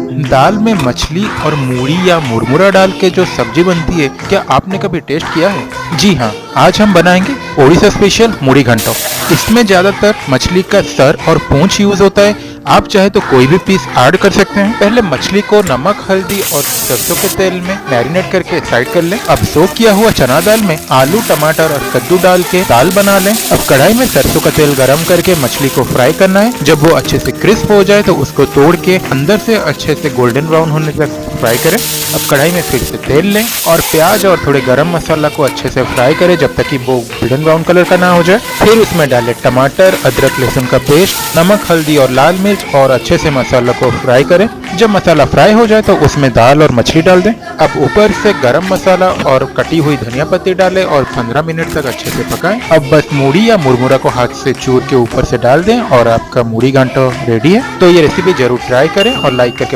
दाल में मछली और मूढ़ी या मुरमुरा डाल के जो सब्जी बनती है, क्या आपने कभी टेस्ट किया है? जी हाँ, आज हम बनाएंगे ओडिशा स्पेशल मूढ़ी घंटो। इसमें ज्यादातर मछली का सर और पूंछ यूज होता है। आप चाहे तो कोई भी पीस ऐड कर सकते हैं। पहले मछली को नमक, हल्दी और सरसों के तेल में मैरिनेट करके साइड कर लें। अब सोक किया हुआ चना दाल में आलू, टमाटर और कद्दू डाल के दाल बना लें। अब कढ़ाई में सरसों का तेल गरम करके मछली को फ्राई करना है। जब वो अच्छे से क्रिस्प हो जाए तो उसको तोड़ के अंदर से अच्छे से गोल्डन ब्राउन होने तक फ्राई करें। अब कढ़ाई में फिर से तेल लें और प्याज और थोड़े गरम मसाला को अच्छे से फ्राई करें जब तक कि वो गोल्डन ब्राउन कलर का ना हो जाए। फिर उसमें डालें टमाटर, अदरक लहसुन का पेस्ट, नमक, हल्दी और लाल मिर्च और अच्छे से मसाला को फ्राई करें। जब मसाला फ्राई हो जाए तो उसमें दाल और मछली डाल दें। अब ऊपर से गरम मसाला और कटी हुई धनिया पत्ती डालें और 15 मिनट तक अच्छे से पकाएं। अब बस मूढ़ी या मुरमुरा को हाथ से चूर के ऊपर से डाल दें और आपका मूढ़ी घंटो रेडी है। तो ये रेसिपी जरूर ट्राई करें और लाइक करके